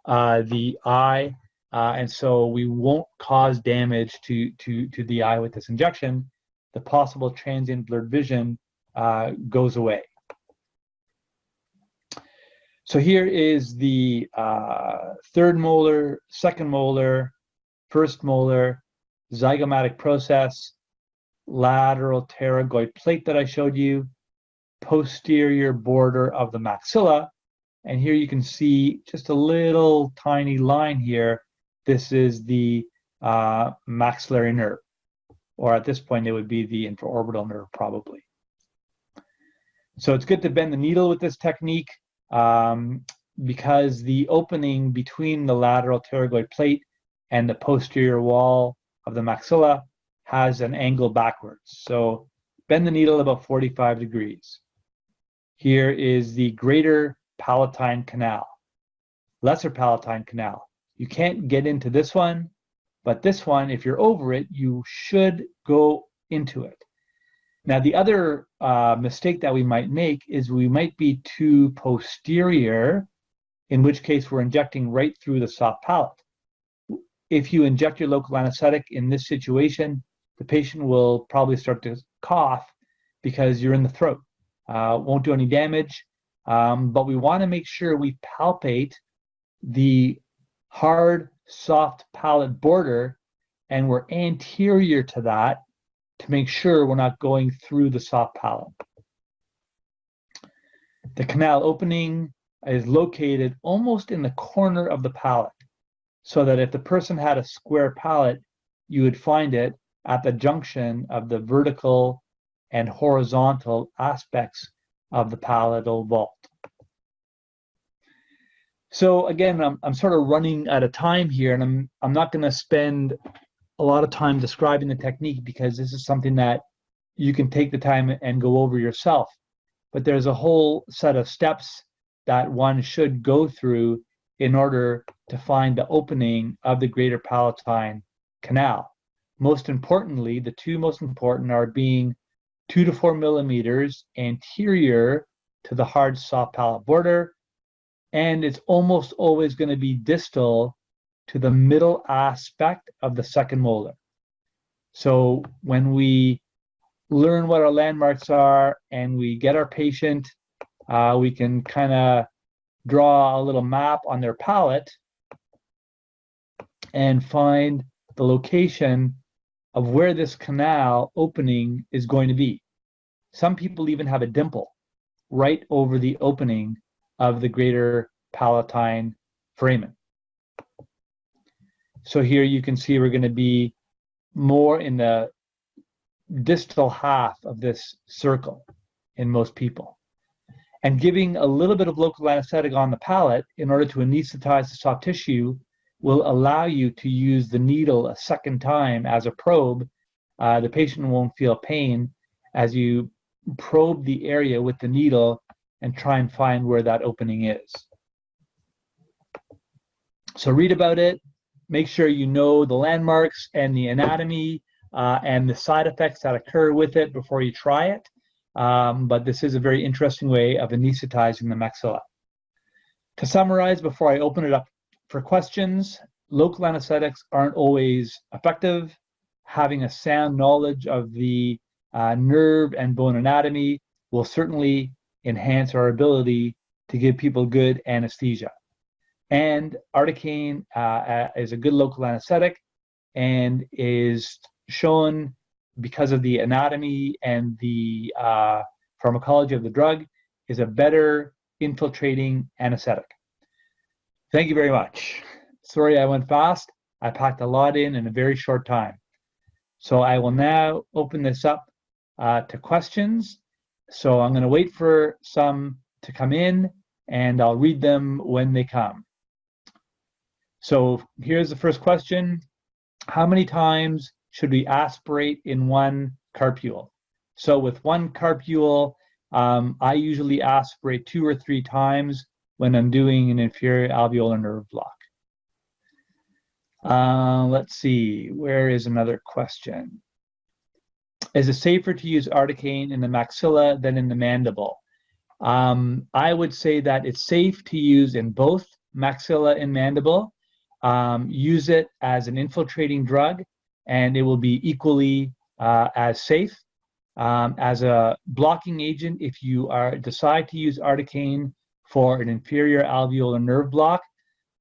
Speaker 1: the eye, and so we won't cause damage to the eye with this injection. The possible transient blurred vision goes away. So here is the third molar, second molar, first molar, zygomatic process, lateral pterygoid plate that I showed you, posterior border of the maxilla, and here you can see just a little tiny line here. This is the maxillary nerve, or at this point it would be the infraorbital nerve probably. So it's good to bend the needle with this technique because the opening between the lateral pterygoid plate and the posterior wall of the maxilla has an angle backwards. So bend the needle about 45 degrees. Here is the greater palatine canal, lesser palatine canal. You can't get into this one, but this one, if you're over it, you should go into it. Now, the other mistake that we might make is we might be too posterior, in which case we're injecting right through the soft palate. If you inject your local anesthetic in this situation, the patient will probably start to cough because you're in the throat. Won't do any damage, but we want to make sure we palpate the hard, soft palate border, and we're anterior to that to make sure we're not going through the soft palate. The canal opening is located almost in the corner of the palate, so that if the person had a square palate, you would find it at the junction of the vertical and horizontal aspects of the palatal vault. So again, I'm sort of running out of time here, and I'm not going to spend a lot of time describing the technique because this is something that you can take the time and go over yourself. But there's a whole set of steps that one should go through in order to find the opening of the greater palatine canal. Most importantly, the two most important are being 2 to 4 millimeters anterior to the hard soft palate border, and it's almost always going to be distal to the middle aspect of the second molar. So when we learn what our landmarks are and we get our patient, we can kind of draw a little map on their palate and find the location of where this canal opening is going to be. Some people even have a dimple right over the opening of the greater palatine foramen. So here you can see we're going to be more in the distal half of this circle in most people. And giving a little bit of local anesthetic on the palate in order to anesthetize the soft tissue will allow you to use the needle a second time as a probe. The patient won't feel pain as you probe the area with the needle and try and find where that opening is. So read about it, make sure you know the landmarks and the anatomy and the side effects that occur with it before you try it. But this is a very interesting way of anesthetizing the maxilla. To summarize, before I open it up for questions, local anesthetics aren't always effective. Having a sound knowledge of the nerve and bone anatomy will certainly enhance our ability to give people good anesthesia. And articaine is a good local anesthetic and is shown, because of the anatomy and the pharmacology of the drug, is a better infiltrating anesthetic. Thank you very much. Sorry I went fast. I packed a lot in a very short time. So I will now open this up to questions. So I'm going to wait for some to come in and I'll read them when they come. So here's the first question. How many times should we aspirate in one carpule? So with one carpule, I usually aspirate 2 or 3 times when I'm doing an inferior alveolar nerve block. Let's see, where is another question? Is it safer to use articaine in the maxilla than in the mandible? I would say that it's safe to use in both maxilla and mandible. Use it as an infiltrating drug and it will be equally as safe. As a blocking agent, if you decide to use articaine for an inferior alveolar nerve block,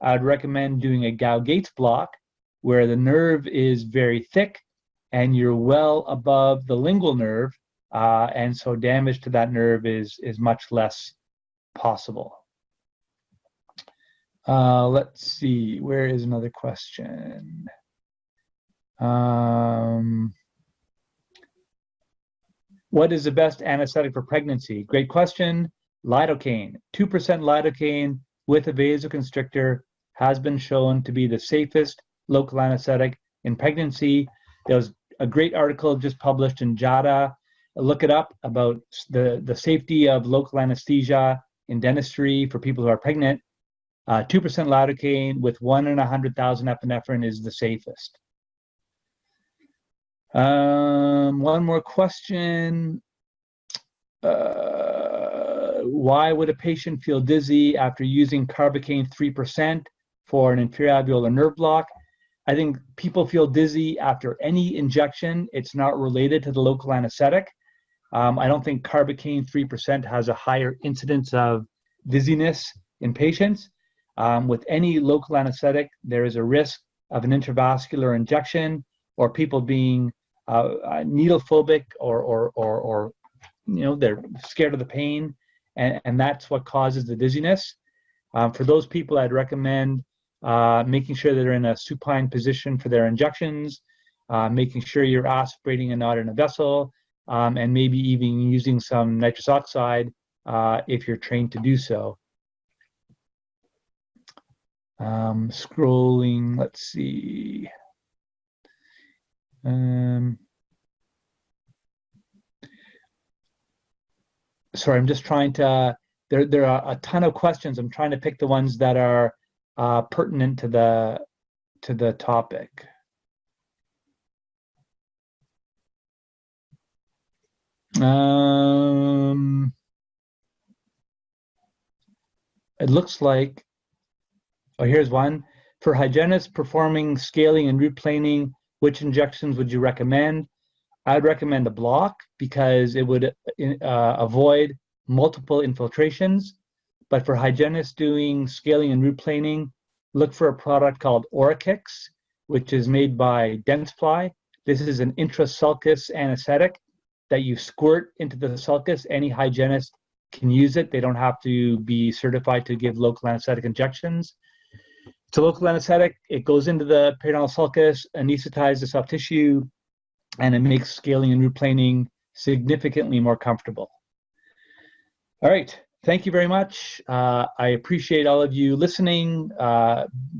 Speaker 1: I'd recommend doing a Gauss-Gates block where the nerve is very thick and you're well above the lingual nerve, and so damage to that nerve is much less possible. Let's see, where is another question? What is the best anesthetic for pregnancy? Great question. Lidocaine. 2% lidocaine with a vasoconstrictor has been shown to be the safest local anesthetic in pregnancy. There was a great article just published in JADA. Look it up about the safety of local anesthesia in dentistry for people who are pregnant. 2% lidocaine with 1 in 100,000 epinephrine is the safest. One more question. Why would a patient feel dizzy after using carbocaine 3% for an inferior alveolar nerve block? I think people feel dizzy after any injection. It's not related to the local anesthetic. I don't think carbocaine 3% has a higher incidence of dizziness in patients. With any local anesthetic, there is a risk of an intravascular injection or people being needle phobic or they're scared of the pain, and that's what causes the dizziness. For those people, I'd recommend making sure that they're in a supine position for their injections, making sure you're aspirating and not in a vessel, and maybe even using some nitrous oxide if you're trained to do so. Scrolling, let's see. sorry, I'm just trying to, there are a ton of questions. I'm trying to pick the ones that are pertinent to the topic. It looks like, oh, here's one. For hygienists performing scaling and root planing, which injections would you recommend? I'd recommend a block because it would avoid multiple infiltrations. But for hygienists doing scaling and root planing, look for a product called Orachix, which is made by Dentsply. This is an intrasulcus anesthetic that you squirt into the sulcus. Any hygienist can use it. They don't have to be certified to give local anesthetic injections. It's a local anesthetic. It goes into the periodontal sulcus, anesthetizes the soft tissue, and it makes scaling and root planing significantly more comfortable. All right. Thank you very much. I appreciate all of you listening.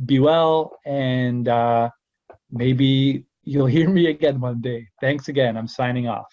Speaker 1: Be well, and maybe you'll hear me again one day. Thanks again. I'm signing off.